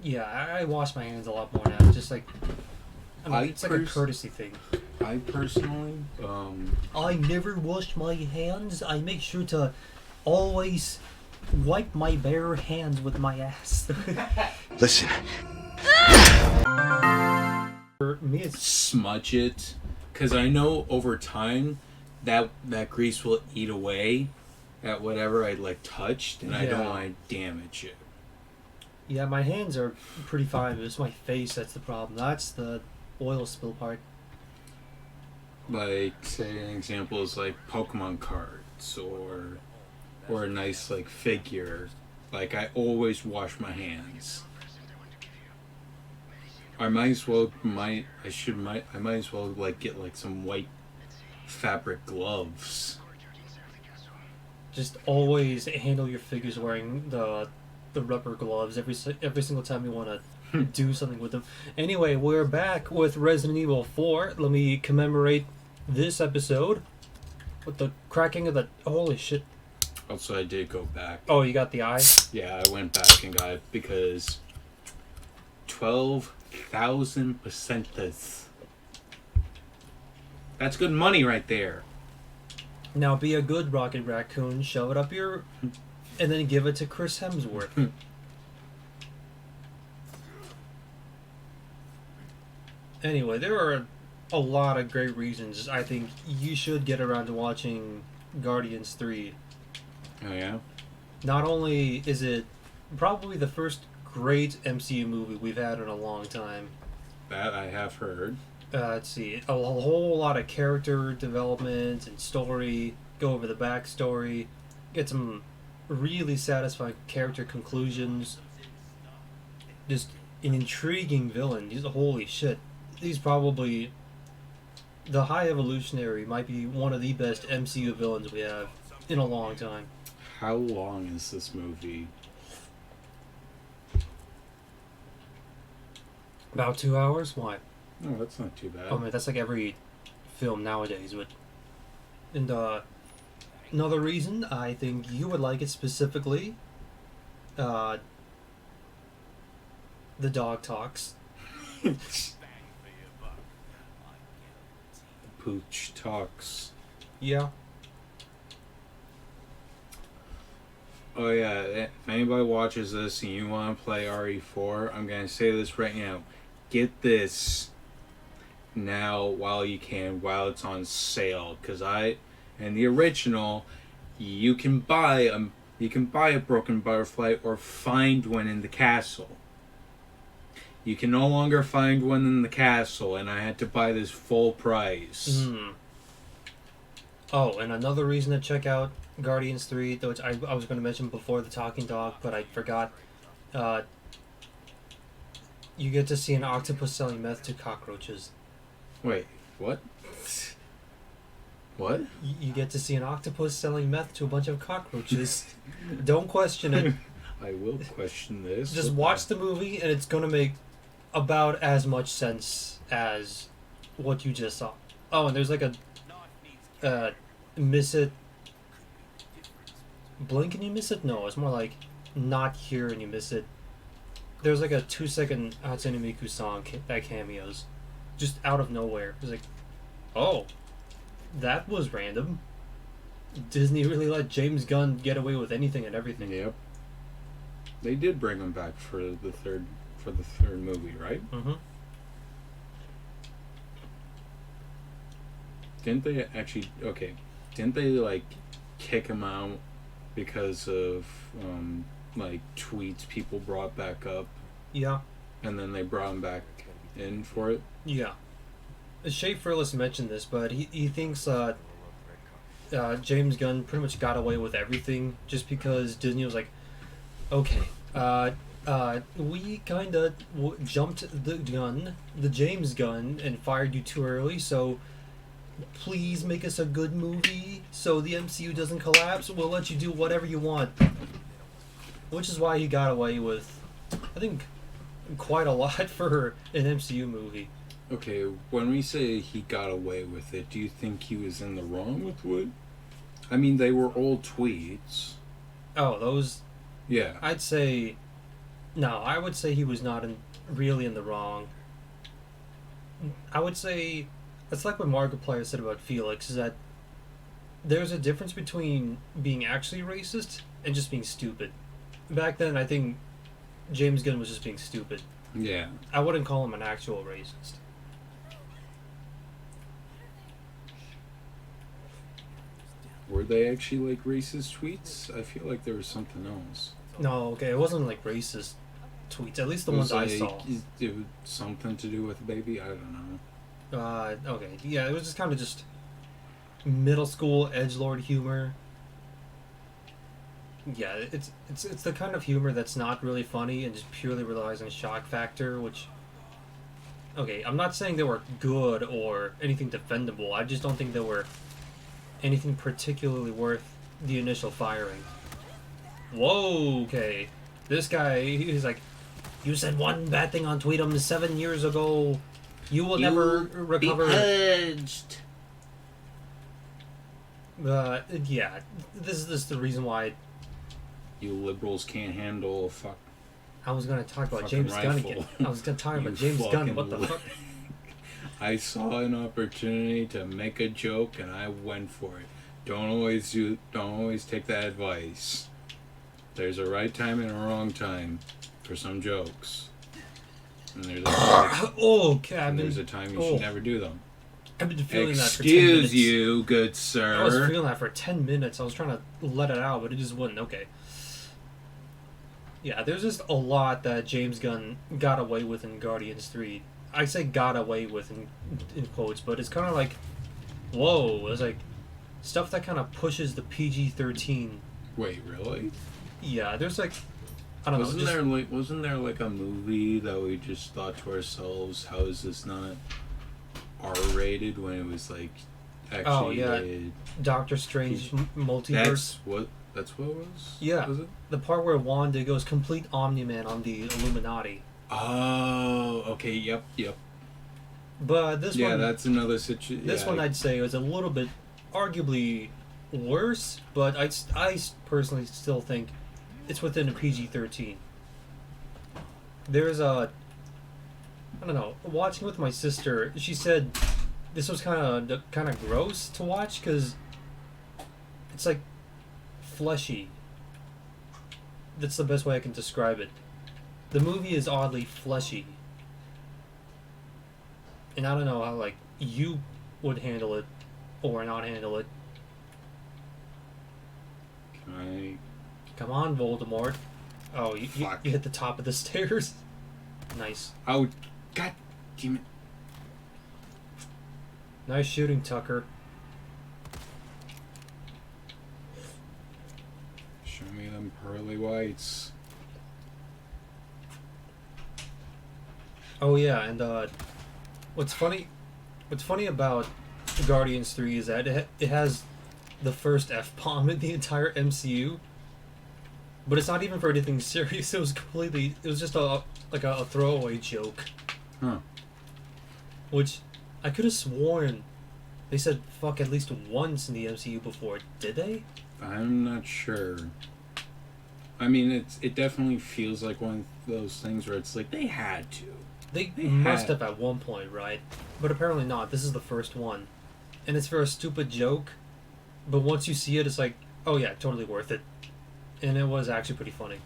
Yeah, I wash my hands a lot more now. Just like, I mean, it's like a courtesy thing. I personally, I never wash my hands. I make sure to always wipe my bare hands with my ass. Listen. For me, it's smudge it, because I know over time that grease will eat away at whatever I like touched, and I don't want to damage it. Yeah, my hands are pretty fine, but it's my face that's the problem. That's the oil spill part. Like, say an example is like Pokemon cards or a nice like figure. Like, I always wash my hands. I might as well like get like some white fabric gloves. Just always handle your figures wearing the rubber gloves every single time you want to do something with them. Anyway, we're back with Resident Evil 4. Let me commemorate this episode with the cracking of the... Holy shit. Also, I did go back. Oh, you got the eye? Yeah, I went back and got it because 12,000%. That's good money right there. Now be a good Rocket Raccoon, shove it up your... and then give it to Chris Hemsworth. Anyway, there are a lot of great reasons I think you should get around to watching Guardians 3. Oh, yeah? Not only is it probably the first great MCU movie we've had in a long time. That I have heard. Let's see, a whole lot of character development and story, go over the backstory, get some really satisfying character conclusions, just an intriguing villain. Holy shit. He's probably... The High Evolutionary might be one of the best MCU villains we have in a long time. How long is this movie? About 2 hours? Why? Oh, that's not too bad. I mean, that's like every film nowadays. But and another reason I think you would like it specifically, the dog talks. Pooch talks. Yeah. Oh yeah, if anybody watches this and you want to play RE4, I'm going to say this right now. Get this now while you can, while it's on sale. Because in the original, you can buy a broken butterfly or find one in the castle. You can no longer find one in the castle, and I had to buy this full price. Oh, and another reason to check out Guardians 3, which I was going to mention before the talking dog, but I forgot. You get to see an octopus selling meth to cockroaches. Wait, what? What? You get to see an octopus selling meth to a bunch of cockroaches. Don't question it. I will question this. Just watch the movie, and it's going to make about as much sense as what you just saw. Oh, and there's like a miss it, blink and you miss it? No, it's more like not here and you miss it. There's like a 2-second Hatsune Miku song that cameos just out of nowhere. It's like, oh, that was random. Disney really let James Gunn get away with anything and everything. Yep. They did bring him back for the third movie, right? Mm-hmm. Didn't they actually... Okay. Didn't they, like, kick him out because of, like, tweets people brought back up? Yeah. And then they brought him back in for it? Yeah. Shea Furless mentioned this, but he thinks James Gunn pretty much got away with everything just because Disney was like, okay, we kind of jumped the James gun, and fired you too early, so please make us a good movie so the MCU doesn't collapse. We'll let you do whatever you want. Which is why he got away with, I think, quite a lot for an MCU movie. Okay, when we say he got away with it, do you think he was in the wrong with what? I mean, they were old tweets. Oh, those... Yeah. I'd say No, I would say he was not really in the wrong. I would say it's like what Markiplier said about Felix, is that there's a difference between being actually racist and just being stupid. Back then, I think James Gunn was just being stupid. Yeah. I wouldn't call him an actual racist. Were they actually like racist tweets? I feel like there was something else. No, okay, it wasn't like racist tweets. At least the ones I saw. It was something to do with the baby. I don't know. Okay, yeah, it was just kind of just middle school edgelord humor. Yeah, it's the kind of humor that's not really funny and just purely relies on shock factor, which. Okay, I'm not saying they were good or anything defendable. I just don't think they were anything particularly worth the initial firing. Whoa, okay. This guy, he's like, you said one bad thing on Tweetum 7 years ago. You will never recover. Purged. Yeah, this is the reason why You liberals can't handle a fuck. I was gonna talk about Fucking James Gunn rifle. again. I was gonna talk about You James Gunn. What the fucking fuck? I saw an opportunity to make a joke and I went for it. Don't always take that advice. There's a right time and a wrong time for some jokes. And there's a time you should never do them. I've been feeling that for 10 minutes. Excuse you, good sir. I was feeling that for 10 minutes. I was trying to let it out, but it just wouldn't. Okay. Yeah, there's just a lot that James Gunn got away with in Guardians 3. I say got away with in quotes, but it's kind of like, whoa. It's like stuff that kind of pushes the PG-13. Wait, really? Yeah, there's like, I don't know. Wasn't there like a movie that we just thought to ourselves, how is this not R-rated when it was like actually rated? Doctor Strange Multiverse. That's what it was? Yeah. Was it? The part where Wanda goes complete Omni-Man on the Illuminati. Oh, okay, yep. But this one... Yeah, that's another situation. This one I'd say was a little bit, arguably, worse, but I personally still think it's within a PG-13. There's a... I don't know, watching with my sister, she said this was kind of gross to watch, because it's like fleshy. That's the best way I can describe it. The movie is oddly fleshy. And I don't know how, like, you would handle it or not handle it. Come on, Voldemort. Oh, you hit the top of the stairs. Nice. Oh, god damn it. Nice shooting, Tucker. Show me them pearly whites. Oh yeah, and what's funny about Guardians 3 is that it has the first F-bomb in the entire MCU. But it's not even for anything serious. It was just a throwaway joke. Huh. Which I could have sworn they said fuck at least once in the MCU before. Did they? I'm not sure. I mean, it definitely feels like one of those things where it's like they had to. They must have at one point, right? But apparently not. This is the first one. And it's for a stupid joke. But once you see it, it's like, oh yeah, totally worth it. And it was actually pretty funny.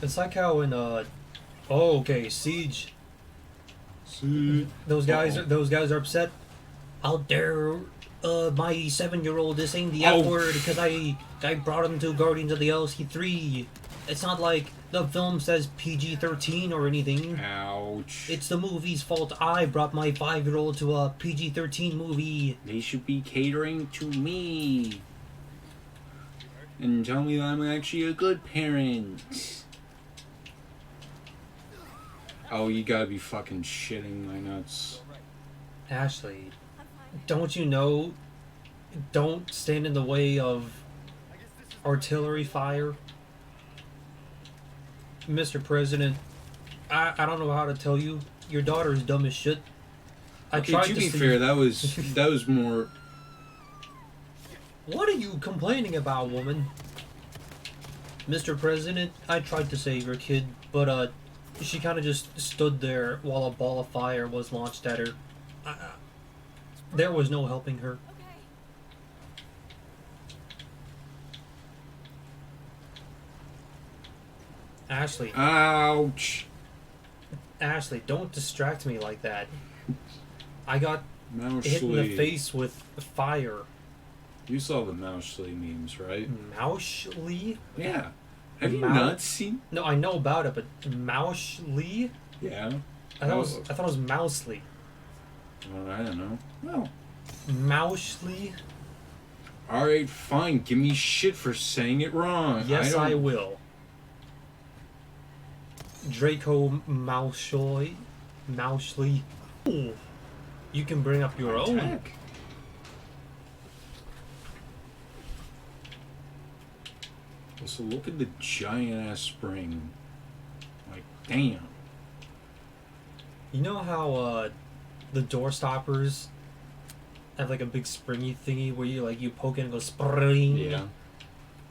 It's like how in Siege. Those guys are upset. How dare my 7-year-old is saying the F word because I brought him to Guardians of the Galaxy 3. It's not like the film says PG-13 or anything. Ouch. It's the movie's fault. I brought my 5-year-old to a PG-13 movie. They should be catering to me. And tell me that I'm actually a good parent. Oh, you gotta be fucking shitting my nuts. Ashley, don't you know? Don't stand in the way of artillery fire. Mr. President, I don't know how to tell you. Your daughter is dumb as shit. To be fair, that was more. What are you complaining about, woman? Mr. President, I tried to save your kid, but she kind of just stood there while a ball of fire was launched at her. There was no helping her. Okay. Ashley, Ouch! Ashley, don't distract me like that. I got Mouse hit in the Lee. face with fire. You saw the Mouse Lee memes, right? Mouse Lee? Yeah. Have you Mouse- not seen? No, I know about it, but Mouse Lee? Yeah. I thought it was Mouse Lee. Well, I don't know. Well. Mouse Lee? Alright, fine. Give me shit for saying it wrong. Yes, I don't- will. Draco Mouseloy? Mousely? Ooh. You can bring up your own. Attack. Also, look at the giant ass spring. Like, damn. You know how the door stoppers have like a big springy thingy where you poke it and it goes spring? Yeah.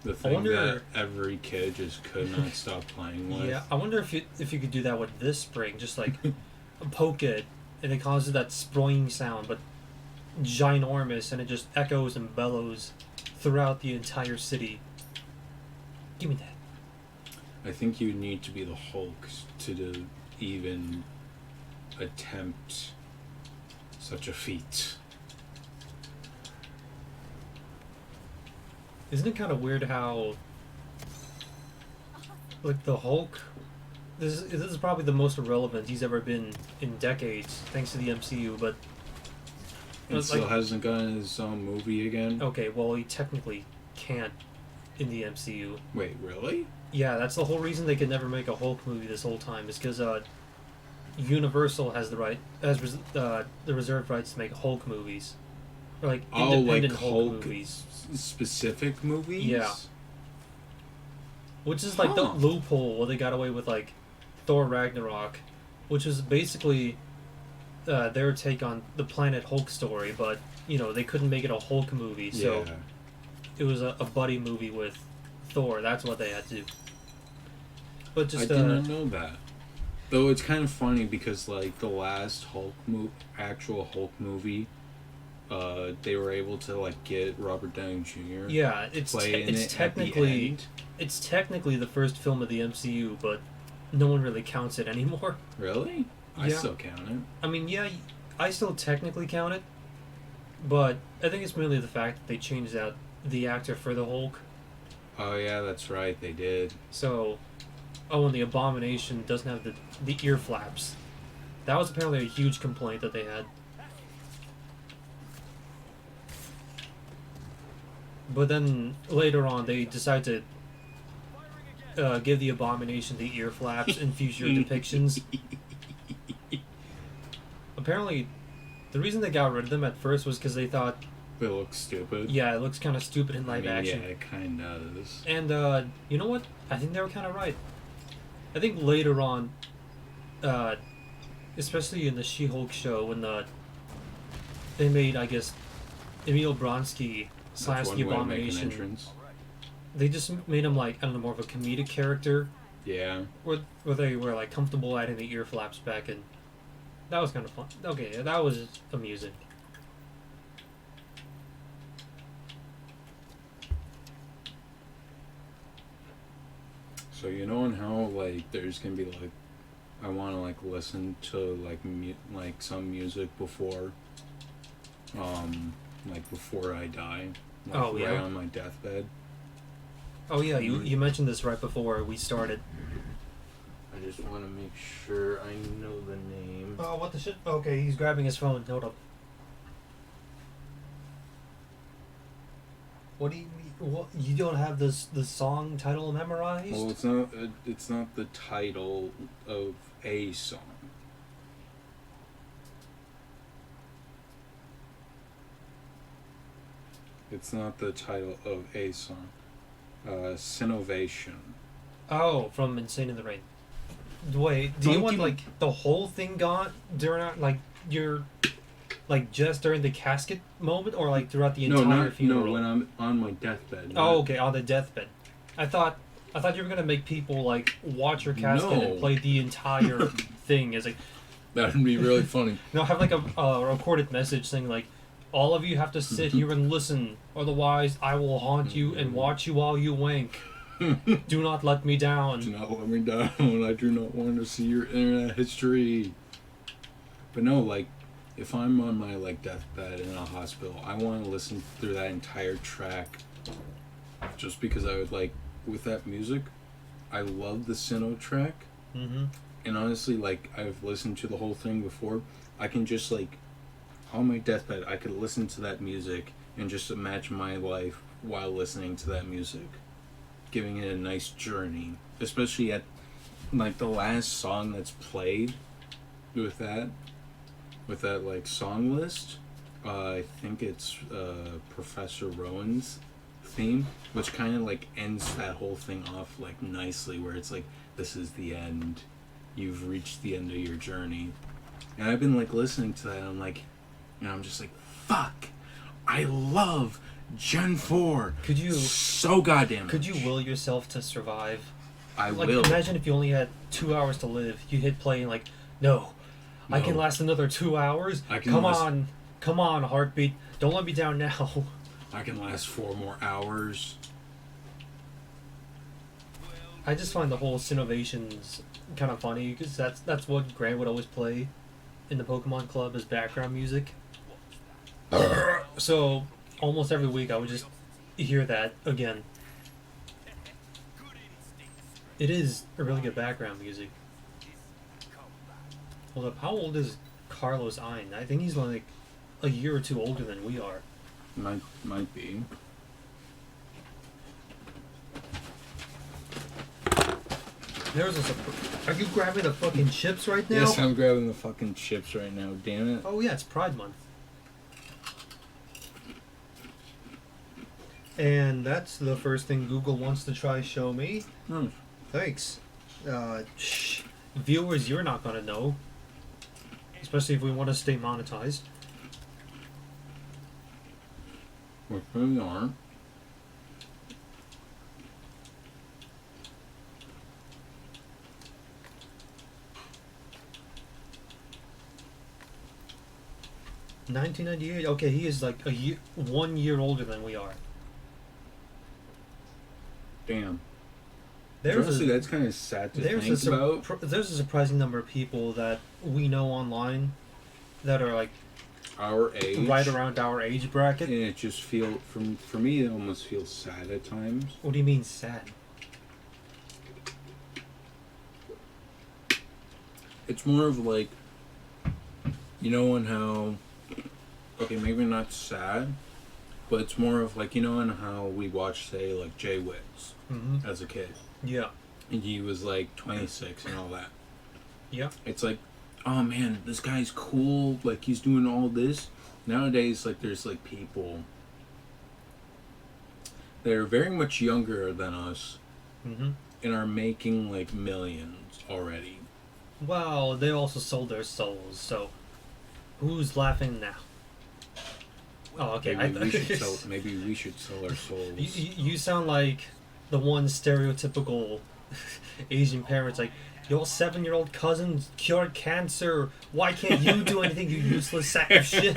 The thing wonder- that every kid just could not stop playing with. Yeah, I wonder if you could do that with this spring, just like poke it and it causes that sproing sound, but ginormous, and it just echoes and bellows throughout the entire city. Give me that. I think you need to be the Hulk to even attempt such a feat. Isn't it kind of weird how, like, the Hulk, this is probably the most irrelevant he's ever been in decades, thanks to the MCU, but And it's still like- hasn't gotten his own movie again. okay, well, he technically can't in the MCU. Wait, really? Yeah, that's the whole reason they could never make a Hulk movie this whole time, is because Universal has the reserved rights to make Hulk movies, or like Oh, independent like Hulk Hulk movies, specific movies? Yeah. which is like the Huh. loophole where they got away with like Thor Ragnarok, which is basically their take on the Planet Hulk story, but they couldn't make it a Hulk movie, so Yeah. it was a buddy movie with Thor. That's what they had to do. But I just did not know that. Though it's kind of funny because like the last actual Hulk movie, they were able to like get Robert Downey Jr. yeah, it's play in it's it technically at the end. it's technically the first film of the MCU, but no one really counts it anymore. Really? I Yeah. still count it. I mean, yeah, I still technically count it, but I think it's mainly the fact that they changed out the actor for the Hulk. Oh yeah, that's right. They did. So, and the Abomination doesn't have the ear flaps. That was apparently a huge complaint that they had. But then later on, they decided to give the Abomination the ear flaps in future depictions. Apparently, the reason they got rid of them at first was because they thought, It looks stupid. yeah, it looks kind of stupid in live I mean, action. Yeah, it kind of is. And you know what? I think they were kind of right. I think later on, especially in the She-Hulk show, when they made, I guess, Emil Bronsky / That's the one way to make an Abomination, entrance. they just made him like, I don't know, more of a comedic character, Yeah. where they were like comfortable adding the ear flaps back, and that was kind of fun. Okay, that was amusing. So you know and how like there's gonna be like I want to like listen to like some music before like before I die, like Oh, right yeah? on my deathbed. Oh yeah, you mentioned this right before we started. I just want to make sure I know the name. Oh, what the shit? Okay, he's grabbing his phone. Hold up. What do you mean? What, you don't have the song title memorized? Well, it's not the title of a song. It's not the title of a song. Sinovation. Oh, from Insane in the Rain. Wait, do you Don't want you- like the whole thing gone during like your like just during the casket moment, or like throughout the entire funeral? when I'm on my deathbed. Oh, okay, on the deathbed. I thought I thought you were gonna make people like watch your casket No. and play the entire thing. As like, That'd be really funny. no, have like a recorded message saying like, all of you have to sit here and listen, otherwise I will haunt you and watch you while you wank. Do not let me Do down. not let me down. I do not want to see your internet history. But no, like, if I'm on my like deathbed in a hospital, I want to listen through that entire track. Just because I would like, with that music, I love the Sinnoh track. Mm-hmm. And honestly, like, I've listened to the whole thing before. I can just like, on my deathbed, I could listen to that music and just imagine my life while listening to that music, giving it a nice journey. Especially at like the last song that's played with that like song list. I think it's Professor Rowan's theme, which kind of like ends that whole thing off like nicely, where it's like, this is the end. You've reached the end of your journey. And I've been like listening to that, and I'm like, and I'm just like, fuck, I love Gen 4 Could you so goddamn could you much. will yourself to survive? I Like, will. imagine if you only had 2 hours to live. You hit play and like, no, I can No. last another 2 hours. I can Come last- on, come on, heartbeat. Don't let me down now. I can last 4 more hours. I just find the whole Sinnovations kind of funny because that's what Grant would always play in the Pokemon Club as background music. So almost every week I would just hear that again. It is a really good background music. Hold up, how old is Carlos Ein? I think he's like a year or two older than we are. Might be. There's a Are you grabbing the fucking chips right now? Yes, I'm grabbing the fucking chips right now, damn it. Oh yeah, it's Pride Month. And that's the first thing Google wants to try show me. Hmm. Thanks. Viewers, you're not gonna know. Especially if we want to stay monetized. We really aren't. $19.98. Okay, he is like 1 year older than we are. Damn. There's Honestly, a, that's kind of sad to there's think about. there's a surprising number of people that we know online that are like Our age. right around our age bracket. And it just for me, it almost feels sad at times. What do you mean sad? It's more of like, you know, and how, okay, maybe not sad, but it's more of like, you know, and how we watched, say, like Jay Witz Mm-hmm. as a kid. Yeah. And he was like 26 and all that. Yeah. It's like, oh man, this guy's cool, like he's doing all this. Nowadays, like there's like people that are very much younger than us Mm-hmm. and are making like millions already. Well, they also sold their souls, so who's laughing now? Oh, okay. Maybe we should sell our souls. You sound like the one stereotypical Asian parents, like, your 7-year-old cousin cured cancer. Why can't you do anything, you useless sack of shit?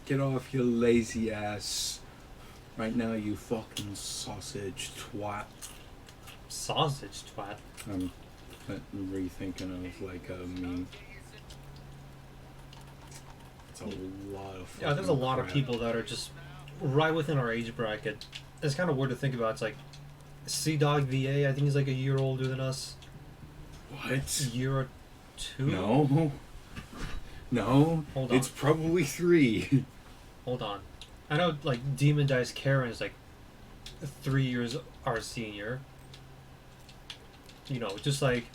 Get off your lazy ass right now, you fucking sausage twat. Sausage twat. I'm rethinking of like a meme. It's a lot of Yeah, there's a fucking lot of crap. people that are just right within our age bracket. It's kind of weird to think about. It's like Sea Dog VA, I think he's like a year older than us. A What? year or two? No. No. Hold on. It's probably 3. Hold on. I know, like, Demon Dice Karen is like 3 years our senior. You know, just like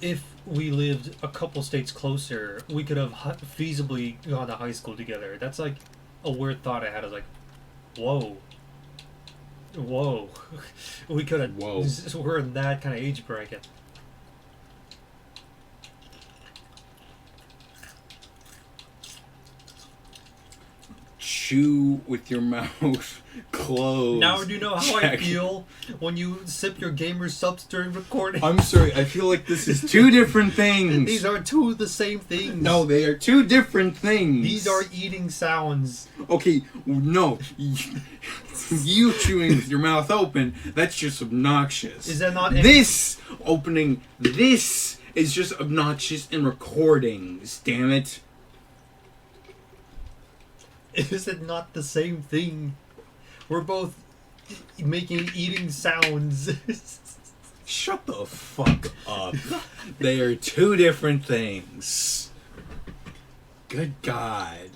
if we lived a couple states closer, we could have feasibly gone to high school together. That's like a weird thought I had. I was like, whoa. Whoa. We could have. Whoa. We're in that kind of age bracket. chew with your mouth closed. Now do you know how I Check. feel when you sip your gamer subs during recording? I'm sorry, I feel like this is two different things. These are two of the same things. No, they are two different things. These are eating sounds. Okay, no. You chewing with your mouth open, that's just obnoxious. Is that not This is just obnoxious in recordings, damn it. Is it not the same thing? We're both making eating sounds. Shut the fuck up. They are two different things. Good God.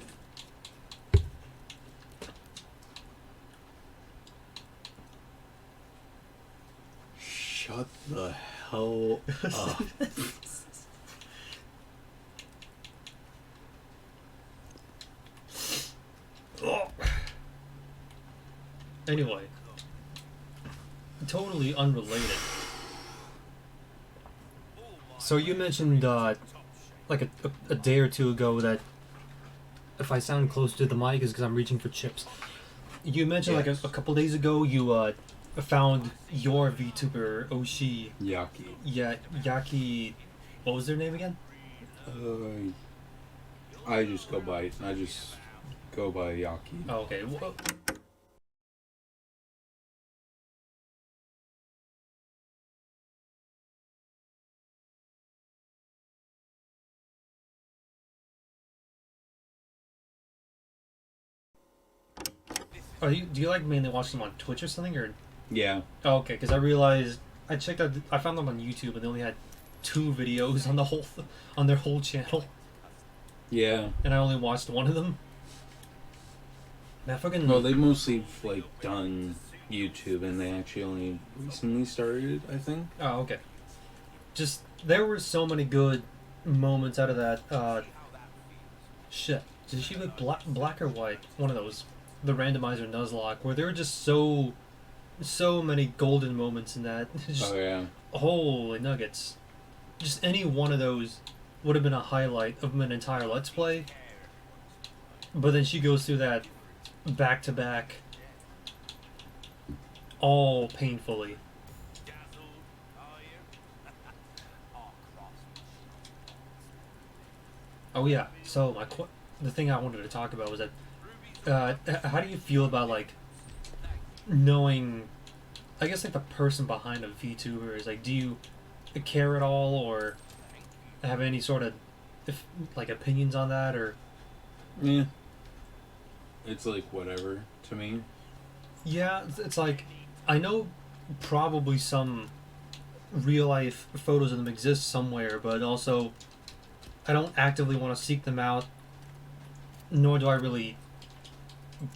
Shut the hell up. Anyway, totally unrelated. So you mentioned like a day or two ago that if I sound close to the mic is because I'm reaching for chips. You mentioned like a couple days ago you found your VTuber Oshi. Yaki. Yeah, Yaki. What was their name again? I just go by Yaki. Oh, okay. Well, do you like mainly watch them on Twitch or something, or? Yeah. Oh, okay, because I realized I checked out. I found them on YouTube, and they only had 2 videos on on their whole channel, Yeah. and I only watched one of them. That fucking. Well, they've mostly like done YouTube, and they actually only recently started, I think. Oh, okay. Just there were so many good moments out of that. Shit. Did she look black or white? One of those. The randomizer Nuzlocke, where there were just so many golden moments in that. Just, Oh yeah. holy nuggets. Just any one of those would have been a highlight of an entire Let's Play. But then she goes through that back to back, all painfully. Oh yeah, so the thing I wanted to talk about was that how do you feel about like knowing, I guess, like the person behind a VTuber? Is like, do you care at all or have any sort of like opinions on that, or? Yeah. It's like whatever to me. Yeah, it's like I know probably some real life photos of them exist somewhere, but also I don't actively want to seek them out, nor do I really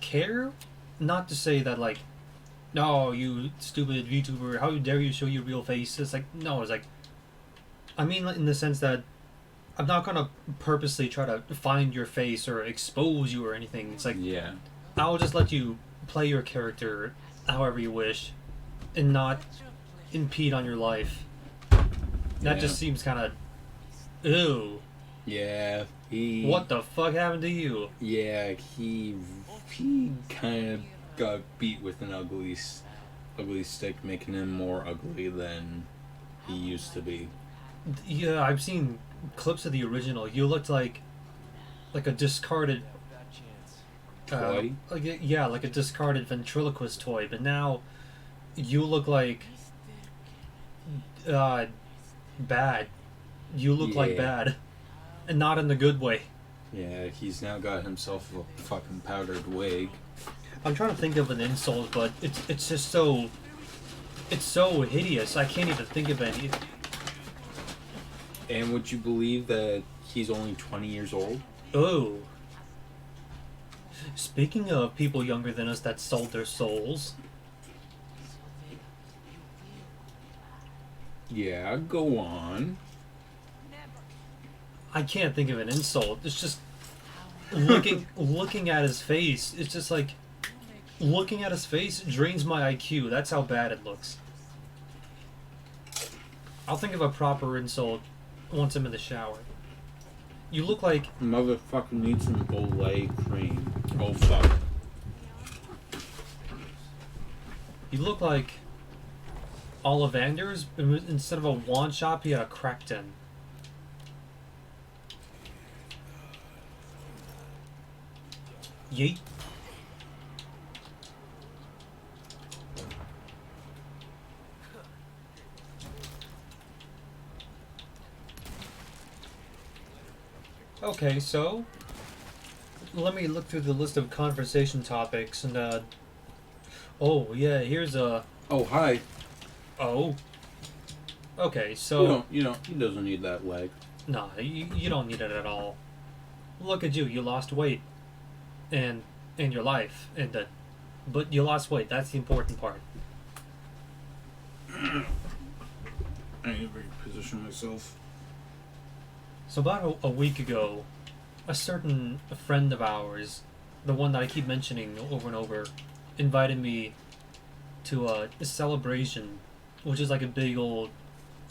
care. Not to say that like, no, you stupid VTuber, how dare you show your real face. It's like, no, it's like, I mean in the sense that I'm not gonna purposely try to find your face or expose you or anything. It's like, Yeah. I'll just let you play your character however you wish and not impede on your life. That just seems kind of, ew. Yeah. He. What the fuck happened to you? Yeah. He kind of got beat with an ugly stick, making him more ugly than he used to be. Yeah, I've seen clips of the original. You looked like a discarded Toy? like a discarded ventriloquist toy, but now you look like bad. You look like bad, and not in the good way. Yeah, he's now got himself a fucking powdered wig. I'm trying to think of an insult, but it's just so hideous. I can't even think of any. And would you believe that he's only 20 years old? Oh. Speaking of people younger than us that sold their souls. Yeah, go on. I can't think of an insult. It's just looking at his face. It's just like looking at his face drains my IQ. That's how bad it looks. I'll think of a proper insult once I'm in the shower. You look like Motherfucker needs some Olay cream. Oh fuck. He looked like Ollivander's, but instead of a wand shop, he had a crack den. Yeet. Okay, so let me look through the list of conversation topics and oh yeah, here's a Oh hi. oh. Okay, so He doesn't need that leg. nah, you don't need it at all. Look at you, you lost weight, and in your life, and but you lost weight. That's the important part. I need to reposition myself. So about a week ago, a certain friend of ours, the one that I keep mentioning over and over, invited me to a celebration, which is like a big old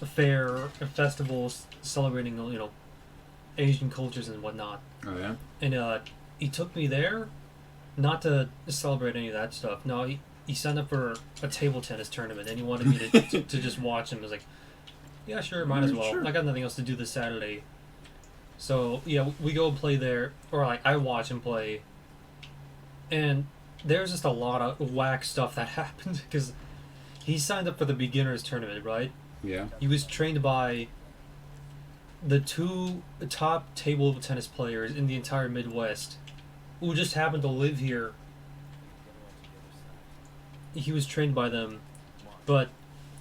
fair, a festival celebrating, Asian cultures and whatnot. Oh yeah? And he took me there, not to celebrate any of that stuff. No, he signed up for a table tennis tournament, and he wanted me to just watch him. I was like, yeah, sure, might as well. Sure. I got nothing else to do this Saturday. So yeah, we go play there, or like I watch him play, and there's just a lot of whack stuff that happened because he signed up for the beginners tournament, right? Yeah. He was trained by the two top table tennis players in the entire Midwest, who just happened to live here. He was trained by them, but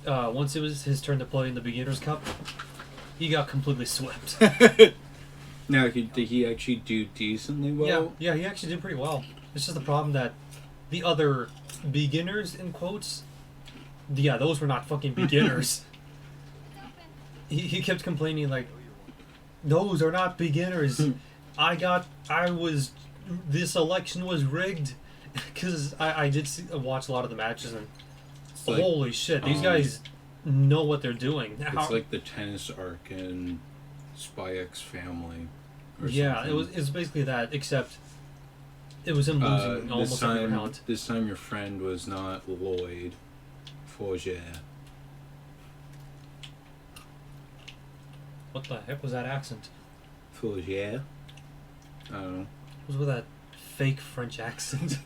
once it was his turn to play in the beginners cup, he got completely swept. Now, did he actually do decently well? Yeah, he actually did pretty well. It's just the problem that the other beginners, in quotes, yeah, those were not fucking beginners. He kept complaining like, those are not beginners. This election was rigged. Because I did watch a lot of the matches and Like, holy shit, these guys know what they're doing. It's like the tennis arc in Spy X Family. Or yeah, something. it's basically that, except it was him losing almost every round. This time your friend was not Lloyd Forget. What the heck was that accent? Forget? I don't know. What was with that fake French accent?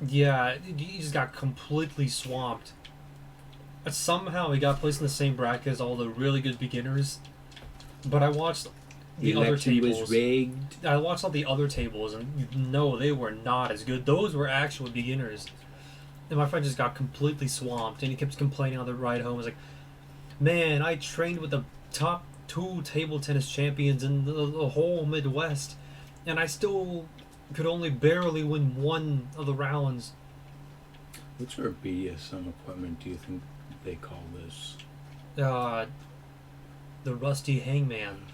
Yeah, he just got completely swamped. But somehow he got placed in the same bracket as all the really good beginners. But I watched the other election tables. was rigged. I watched all the other tables, and no, they were not as good. Those were actual beginners. And my friend just got completely swamped, and he kept complaining on the ride home. He was like, man, I trained with the top 2 table tennis champions in the whole Midwest, and I still could only barely win one of the rounds. What sort of BDSM equipment do you think they call this? The rusty hangman.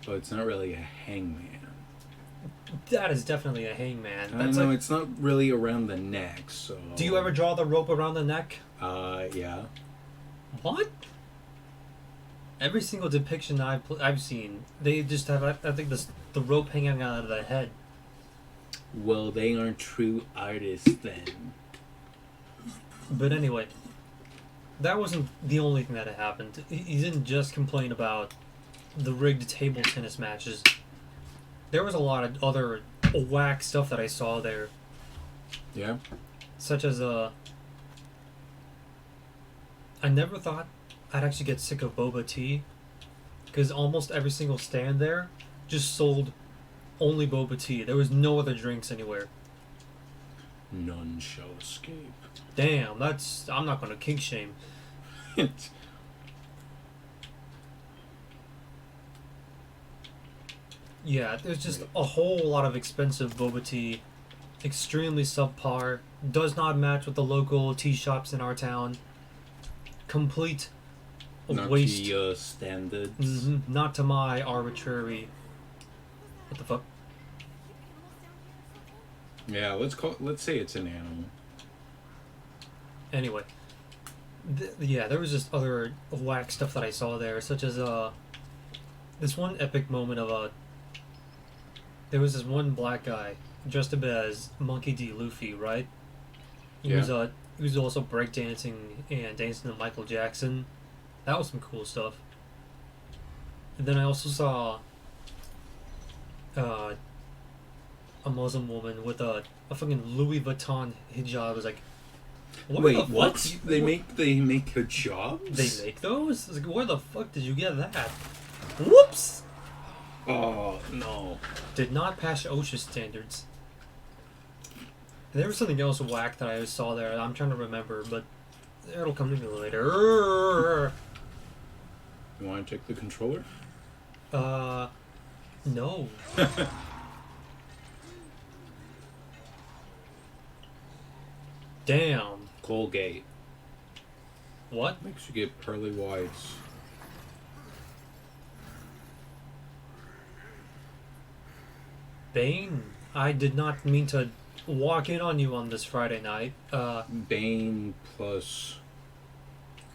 But it's not really a hangman. That is definitely a hangman. I That's don't know, like, it's not really around the neck, so... do you ever draw the rope around the neck? Yeah. What? Every single depiction I've seen, they just have, I think, the rope hanging out of the head. Well, they aren't true artists then. But anyway, that wasn't the only thing that had happened. He didn't just complain about the rigged table tennis matches. There was a lot of other whack stuff that I saw there, Yeah? such as I never thought I'd actually get sick of boba tea, because almost every single stand there just sold only boba tea. There was no other drinks anywhere. None shall escape. Damn, I'm not gonna kink shame. Yeah, there's just a whole lot of expensive boba tea, extremely subpar, does not match with the local tea shops in our town. Complete Not waste. to your standards. Not to my arbitrary. What the fuck? Yeah, let's say it's an animal. Anyway, yeah, there was just other whack stuff that I saw there, such as this one epic moment of There was this one black guy dressed up as Monkey D. Luffy, right? He Yeah. was he was also breakdancing and dancing to Michael Jackson. That was some cool stuff. And then I also saw uh, a Muslim woman with a fucking Louis Vuitton hijab. I was like, where Wait, the fuck what? did you- They make hijabs? They make those? I was like, where the fuck did you get that? Whoops! Oh no. Did not pass OSHA standards. There was something else whack that I saw there. I'm trying to remember, but it'll come to me later. You want to take the controller? No. Damn. Colgate What? makes you get pearly whites. Bane? I did not mean to walk in on you on this Friday night. Bane plus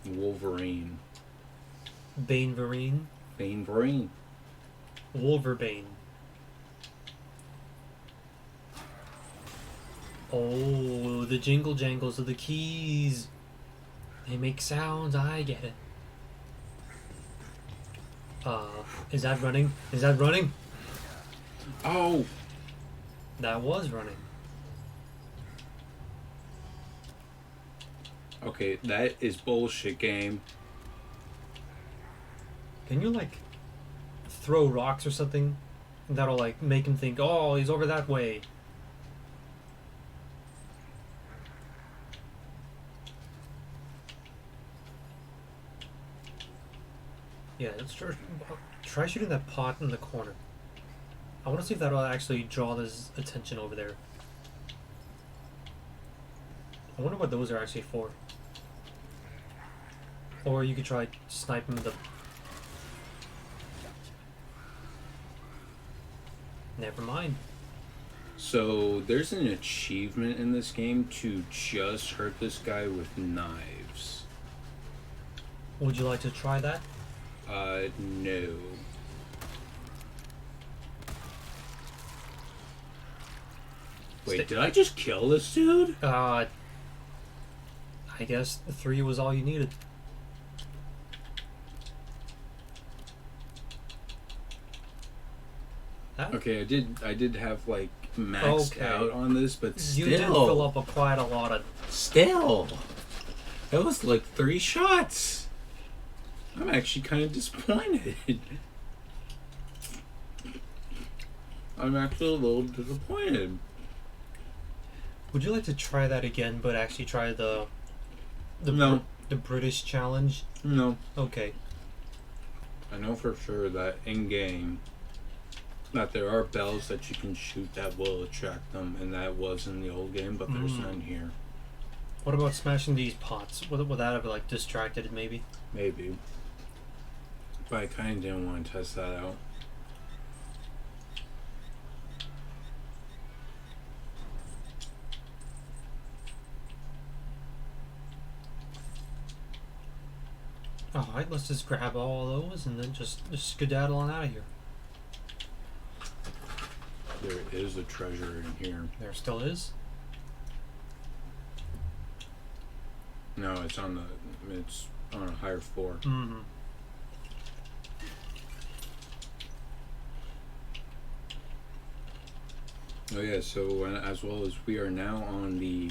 Wolverine. Baneverine? Baneverine. Wolverbane. Oh, the jingle jangles of the keys. They make sounds, I get it. Is that running? Is that running? Oh! That was running. Okay, that is bullshit, game. Can you, like, throw rocks or something? That'll, like, make him think, oh, he's over that way. Yeah, let's try shooting that pot in the corner. I want to see if that'll actually draw his attention over there. I wonder what those are actually for. Or you could try sniping the... Never mind. So, there's an achievement in this game to just hurt this guy with knives. Would you like to try that? No. Wait, did I just kill this dude? I guess 3 was all you needed. That, Okay, I did have like maxed Okay. out on this, but you did fill up quite a lot of... Still, that was like 3 shots. I'm actually kind of disappointed. I'm actually a little disappointed. Would you like to try that again, but actually try the No. the British challenge? No, Okay. I know for sure that in game that there are bells that you can shoot that will attract them, and that was in the old game, but there's none here. What about smashing these pots? Would that have like distracted it maybe? Maybe. But I kind of didn't want to test that out. Alright, let's just grab all those and then just skedaddle on out of here. There is a treasure in here. There still is? No, it's on a higher floor. Mm-hmm. Oh yeah, so as well as we are now on the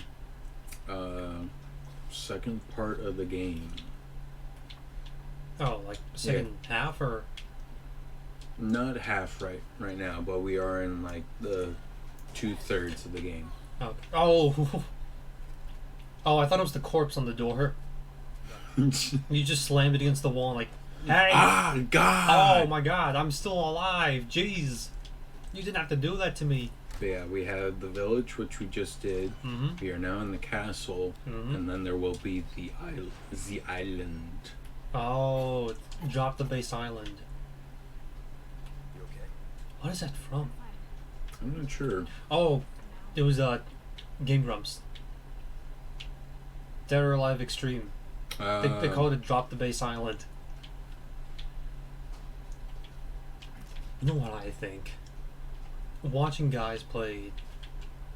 second part of the game. Oh, like second half or... Not half right now, but we are in like the 2/3 of the game. Oh. Oh! Oh, I thought it was the corpse on the door. You just slammed it against the wall and like, hey! Ah, God! Oh my god, I'm still alive. Jeez. You didn't have to do that to me. But yeah, we have the village, which we just did. Mm-hmm. We are now in the castle, Mm-hmm. and then there will be the island. Oh, drop the base island. You okay? What is that from? I'm not sure. Oh, it was Game Grumps. Dead or Alive Extreme. They called it Drop the Base Island. You know what I think? watching guys play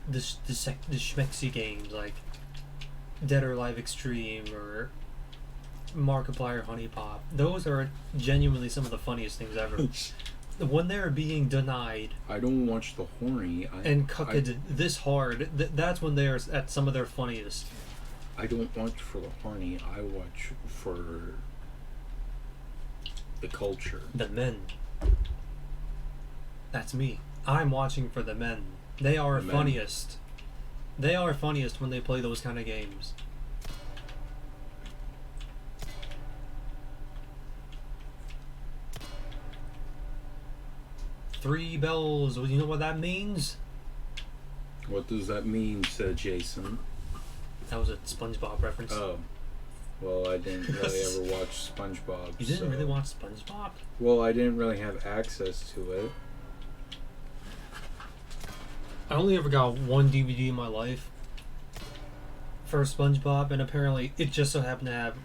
the schmexy games like Dead or Alive Extreme or Markiplier Honey Pop, those are genuinely some of the funniest things ever. When they're being denied I don't watch the horny. and cucked this hard, that's when they're at some of their funniest. I don't watch for the horny. I watch for the culture. The men. That's me. I'm watching for the men. They are The men. funniest. They are funniest when they play those kind of games. Three bells. Well, you know what that means? What does that mean, said Jason? That was a SpongeBob reference. Oh. Well, I didn't really ever watch SpongeBob. You didn't so- really watch SpongeBob? Well, I didn't really have access to it. I only ever got one DVD in my life for SpongeBob, and apparently it just so happened to have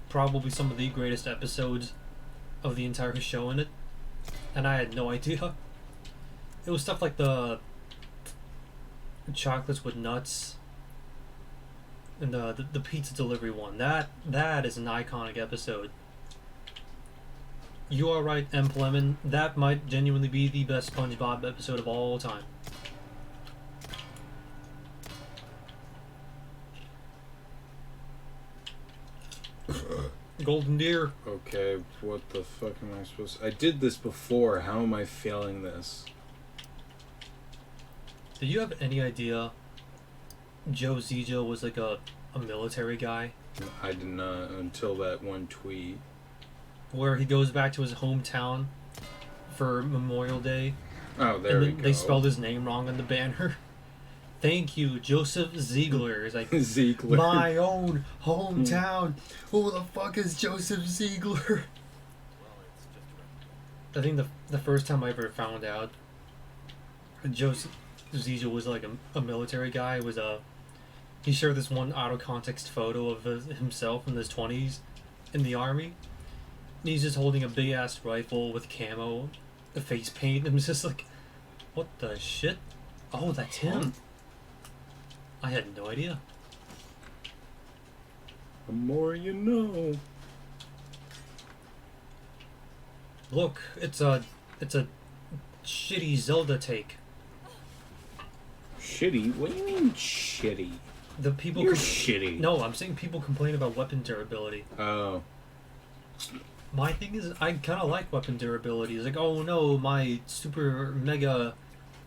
probably some of the greatest episodes of the entire show in it, and I had no idea. It was stuff like the chocolates with nuts and the pizza delivery one. That is an iconic episode. You are right, M. Lemon. That might genuinely be the best SpongeBob episode of all time. Golden Deer. Okay, what the fuck am I supposed to... I did this before. How am I failing this? Do you have any idea Joe Zijo was like a military guy? I did not until that one tweet. Where he goes back to his hometown for Memorial Day. Oh, there and we then go. they spelled his name wrong on the banner. Thank you, Joseph Ziegler. It's like, Ziegler. my own hometown. Who the fuck is Joseph Ziegler? Well, it's just a I think the first time I ever found out Joseph Ziegler was like a military guy was he shared this one out of context photo of himself in his 20s in the army. And he's just holding a big ass rifle with camo, the face paint, and it's just like, what the shit? Oh, that's him. I had no idea. The more you know. Look, it's a shitty Zelda take. Shitty? What do you mean shitty? The people You're shitty. No, I'm saying people complain about weapon durability. Oh. My thing is, I kind of like weapon durability. It's like, oh no, my super mega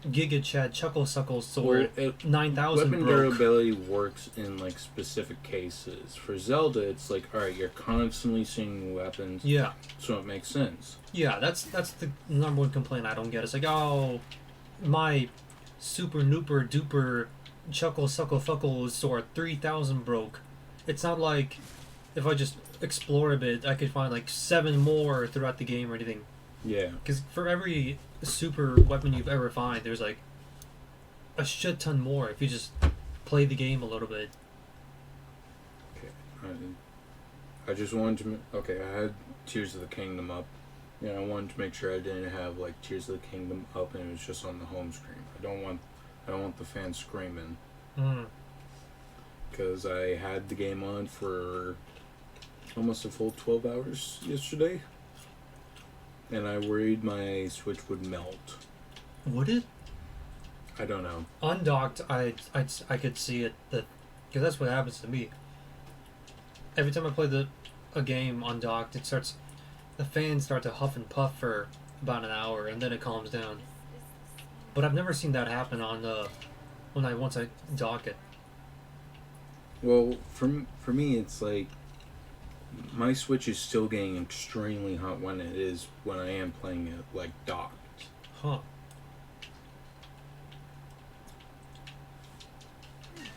Giga Chad Chuckle Suckle sword Well, 9000 weapon broke. durability works in like specific cases. For Zelda, it's like, alright, you're constantly seeing weapons, Yeah, so it makes sense. yeah, that's the number one complaint I don't get. It's like, oh, my super nooper duper Chuckle Suckle Fuckle sword 3000 broke. It's not like if I just explore a bit, I could find like 7 more throughout the game or anything. Yeah. Because for every super weapon you've ever find, there's like a shit ton more if you just play the game a little bit. Okay. I just wanted to... Okay, I had Tears of the Kingdom up. Yeah, I wanted to make sure I didn't have like Tears of the Kingdom up and it was just on the home screen. I don't want the fans screaming. Because I had the game on for almost a full 12 hours yesterday. And I worried my Switch would melt. Would it? I don't know. Undocked, I could see it, because that's what happens to me. Every time I play a game undocked, the fans start to huff and puff for about an hour, and then it calms down. But I've never seen that happen on once I dock it. Well, for me, it's like my Switch is still getting extremely hot when I am playing it like docked. Huh.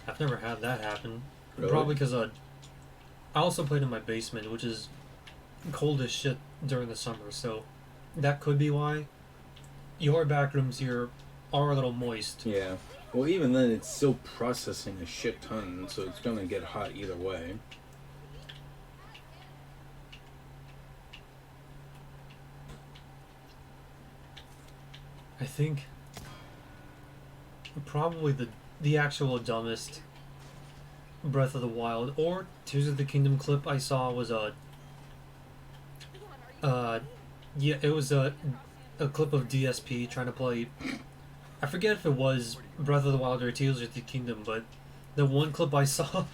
I've never had that happen. Really? Probably because I also played in my basement, which is cold as shit during the summer, so that could be why. Your back rooms here are a little moist. Yeah. Well, even then, it's still processing a shit ton, so it's gonna get hot either way. I think probably the actual dumbest Breath of the Wild or Tears of the Kingdom clip I saw was yeah, it was a clip of DSP trying to play. I forget if it was Breath of the Wild or Tears of the Kingdom, but the one clip I saw,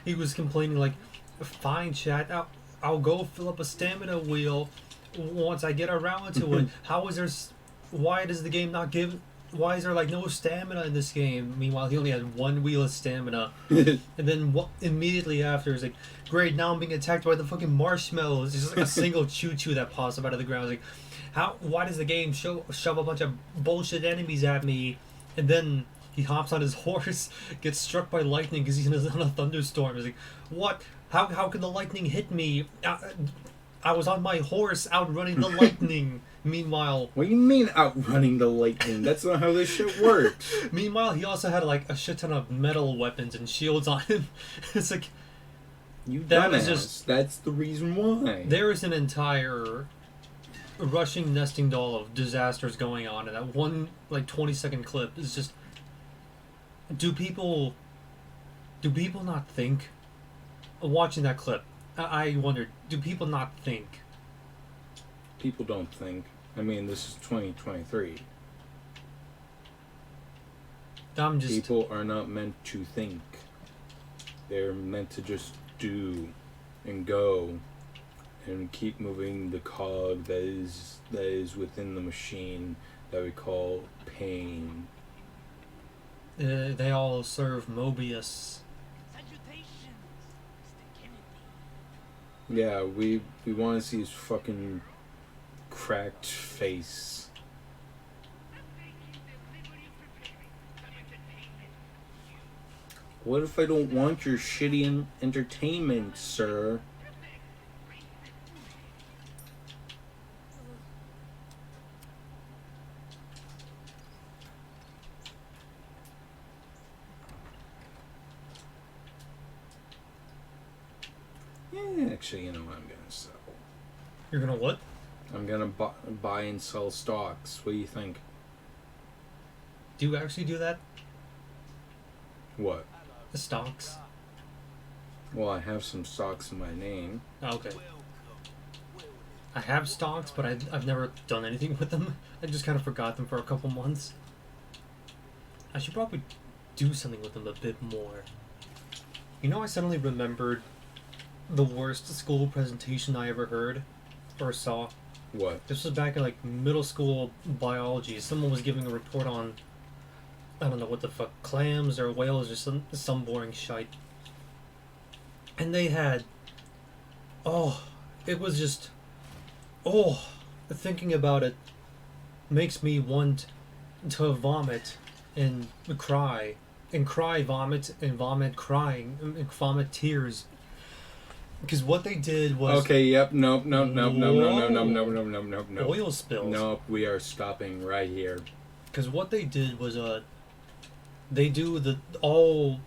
he was complaining like, "Fine, chat, I'll go fill up a stamina wheel once I get around to it. How is there? Why does the game not give? Why is there like no stamina in this game?" Meanwhile, he only had one wheel of stamina, and then immediately after, it's like, "Great, now I'm being attacked by the fucking marshmallows." It's just like a single choo-choo that pops up out of the ground. It's like, how? Why does the game shove a bunch of bullshit enemies at me, and then he hops on his horse, gets struck by lightning because he's in a thunderstorm. It's like, what? How can the lightning hit me? I was on my horse outrunning the lightning. Meanwhile, What do you mean outrunning the lightning? That's not how this shit works. meanwhile, he also had like a shit ton of metal weapons and shields on him. It's like You That dumbass. was just- That's the reason why. there is an entire rushing nesting doll of disasters going on, and that one like 20-second clip is just. Do people not think? Watching that clip, I wondered, do people not think? People don't think. I mean, this is 2023. I'm just. People are not meant to think. They're meant to just do and go and keep moving the cog that is within the machine that we call pain. They all serve Mobius. Salutations, Mr. Kennedy. Yeah, we want to see his fucking cracked face. What if I don't want your shitty entertainment, sir? Yeah, actually, you know what I'm gonna sell? You're gonna what? I'm gonna buy and sell stocks. What do you think? Do you actually do that? What? The stocks? Well, I have some stocks in my name. Oh, okay. I have stocks, but I've never done anything with them. I just kind of forgot them for a couple months. I should probably do something with them a bit more. You know, I suddenly remembered the worst school presentation I ever heard or saw. What? This was back in like middle school biology. Someone was giving a report on, I don't know what the fuck, clams or whales or some boring shite. And they had, it was just, thinking about it makes me want to vomit and cry, vomit, and vomit crying, and vomit tears. Because what they did was Okay, yep, nope, Whoa. nope. oil spills. Nope, we are stopping right here. Because what they did was they do all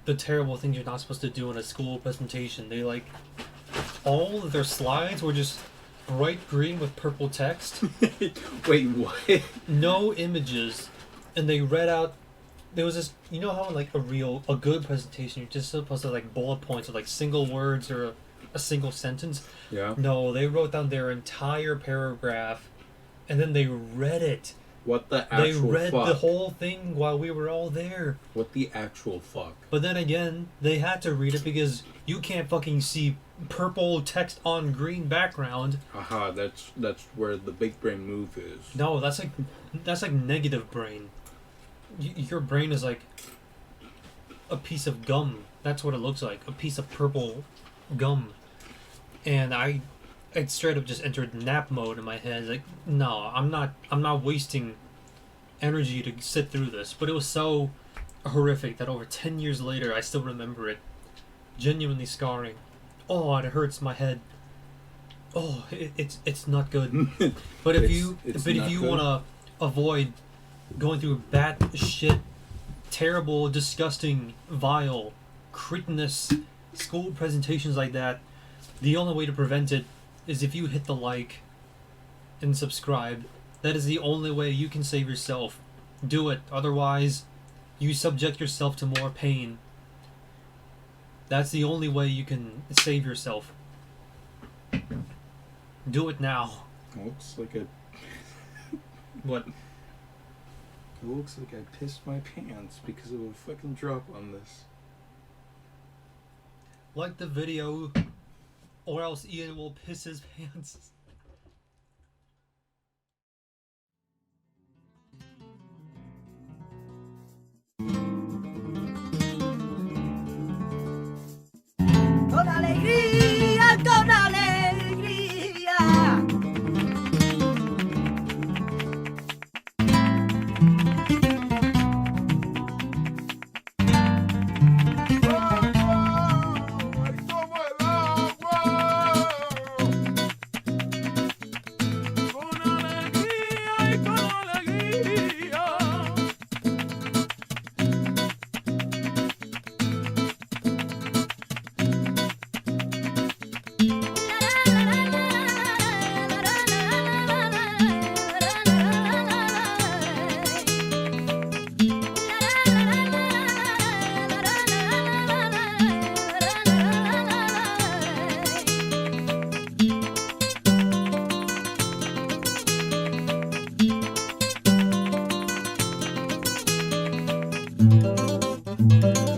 the terrible things you're not supposed to do in a school presentation. They like all of their slides were just bright green with purple text, Wait, what? no images, and they read out. There was this, you know how in like a good presentation you're just supposed to like bullet points of like single words or a single sentence. Yeah? No, they wrote down their entire paragraph, and then they read it. What the They actual read fuck? the whole thing while we were all there. What the actual fuck? But then again, they had to read it because you can't fucking see purple text on green background. Aha, that's where the big brain move is. No, that's like negative brain. Your brain is like a piece of gum. That's what it looks like, a piece of purple gum. And it straight up just entered nap mode in my head. Like, no, I'm not wasting energy to sit through this. But it was so horrific that over 10 years later, I still remember it. Genuinely scarring. Oh, it hurts my head. Oh, it's not good. But if It's if not you good? want to avoid going through bat shit, terrible, disgusting, vile, cretinous school presentations like that, the only way to prevent it is if you hit the like and subscribe. That is the only way you can save yourself Do it. Otherwise, you subject yourself to more pain. That's the only way you can save yourself. Do it now. Looks like a. What? It looks like I pissed my pants because of a fucking drop on this. Like the video, or else Ian will piss his pants. Con alegría, con alegría. Thank you.